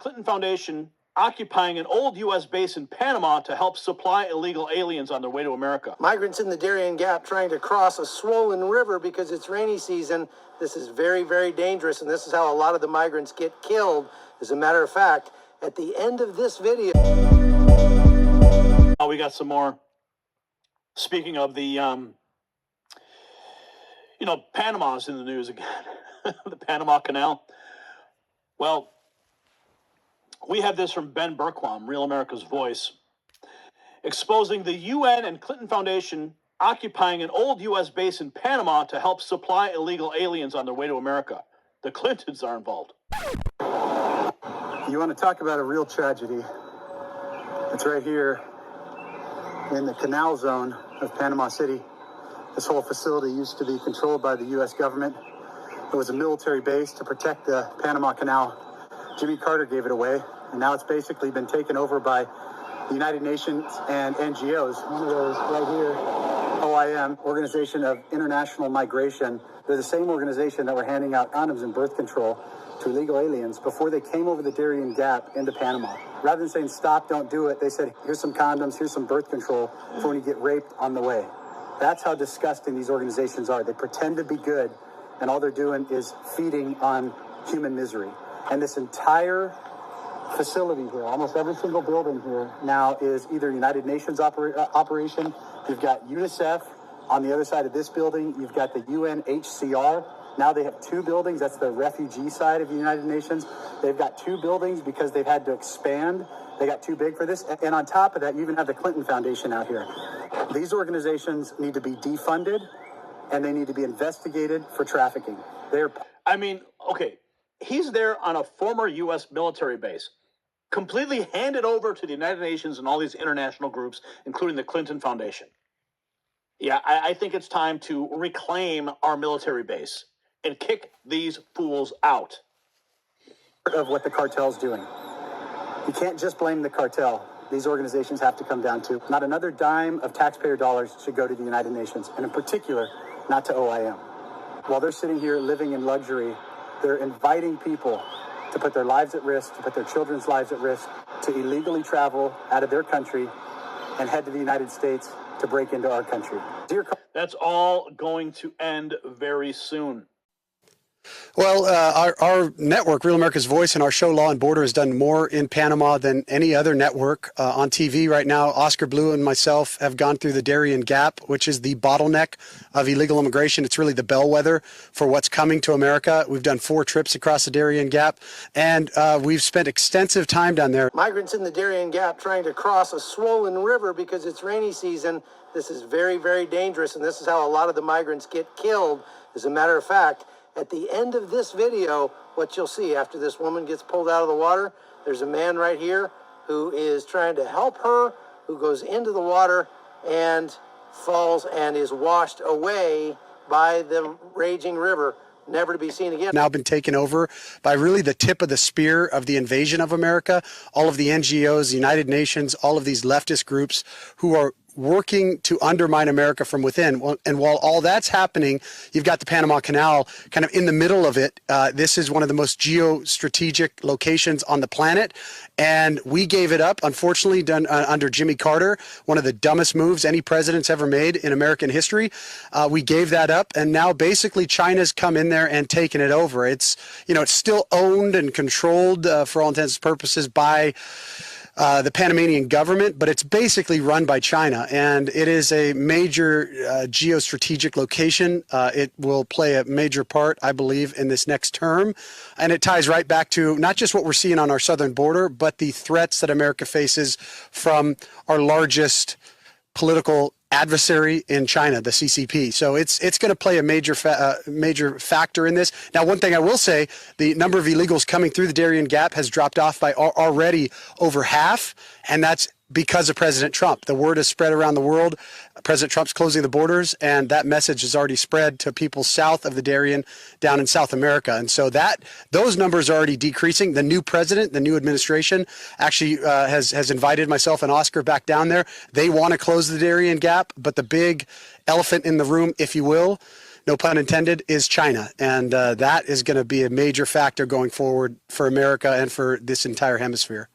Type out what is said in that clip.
Clinton Foundation occupying an old U.S. base in Panama to help supply illegal aliens on their way to America. Migrants in the Darien Gap trying to cross a swollen river because it's rainy season. This is very, very dangerous, and this is how a lot of the migrants get killed. As a matter of fact, at the end of this video... We got some more. Speaking of the, Panama's in the news again. The Panama Canal. Well, we have this from Ben Berquam, Real America's Voice, exposing the UN and Clinton Foundation occupying an old U.S. base in Panama to help supply illegal aliens on their way to America. The Clintons are involved. You want to talk about a real tragedy? It's right here in the canal zone of Panama City. This whole facility used to be controlled by the U.S. government. It was a military base to protect the Panama Canal. Jimmy Carter gave it away, and now it's basically been taken over by the United Nations and NGOs. One of those right here, OIM, Organization of International Migration. They're the same organization that were handing out condoms and birth control to illegal aliens before they came over the Darien Gap into Panama. Rather than saying, stop, don't do it, they said, here's some condoms, here's some birth control for when you get raped on the way. That's how disgusting these organizations are. They pretend to be good, and all they're doing is feeding on human misery. And this entire facility here, almost every single building here now is either United Nations operation. You've got UNICEF on the other side of this building. You've got the UNHCR. Now they have two buildings. That's the refugee side of the United Nations. They've got two buildings because they've had to expand. They got too big for this. And on top of that, you even have the Clinton Foundation out here. These organizations need to be defunded, and they need to be investigated for trafficking. Okay. He's there on a former U.S. military base, completely handed over to the United Nations and all these international groups, including the Clinton Foundation. Yeah, I think it's time to reclaim our military base and kick these fools out. Of what the cartel's doing. You can't just blame the cartel. These organizations have to come down to. Not another dime of taxpayer dollars should go to the United Nations, and in particular, not to OIM. While they're sitting here living in luxury, they're inviting people to put their lives at risk, to put their children's lives at risk, to illegally travel out of their country and head to the United States to break into our country. That's all going to end very soon. Well, our network, Real America's Voice, and our show Law and Border has done more in Panama than any other network on TV right now. Oscar Blue and myself have gone through the Darien Gap, which is the bottleneck of illegal immigration. It's really the bellwether for what's coming to America. We've done 4 trips across the Darien Gap, and we've spent extensive time down there. Migrants in the Darien Gap trying to cross a swollen river because it's rainy season. This is very, very dangerous, and this is how a lot of the migrants get killed. As a matter of fact, at the end of this video, what you'll see after this woman gets pulled out of the water, there's a man right here who is trying to help her, who goes into the water and falls and is washed away by the raging river, never to be seen again. Now been taken over by really the tip of the spear of the invasion of America. All of the NGOs, the United Nations, all of these leftist groups who are working to undermine America from within. And while all that's happening, you've got the Panama Canal kind of in the middle of it. This is one of the most geostrategic locations on the planet. And we gave it up, unfortunately, done under Jimmy Carter, one of the dumbest moves any president's ever made in American history. We gave that up. And now basically China's come in there and taken it over. It's still owned and controlled for all intents and purposes by the Panamanian government, but it's basically run by China, and it is a major geostrategic location. It will play a major part, I believe, in this next term, and it ties right back to not just what we're seeing on our southern border, but the threats that America faces from our largest political adversary in China, the CCP. So it's going to play a major factor in this. Now, one thing I will say, the number of illegals coming through the Darien Gap has dropped off by already over half, and that's because of President Trump. The word has spread around the world. President Trump's closing the borders, and that message has already spread to people south of the Darien down in South America. And so those numbers are already decreasing. The new president, the new administration actually has invited myself and Oscar back down there. They want to close the Darien Gap, but the big elephant in the room, if you will, no pun intended, is China. And that is going to be a major factor going forward for America and for this entire hemisphere.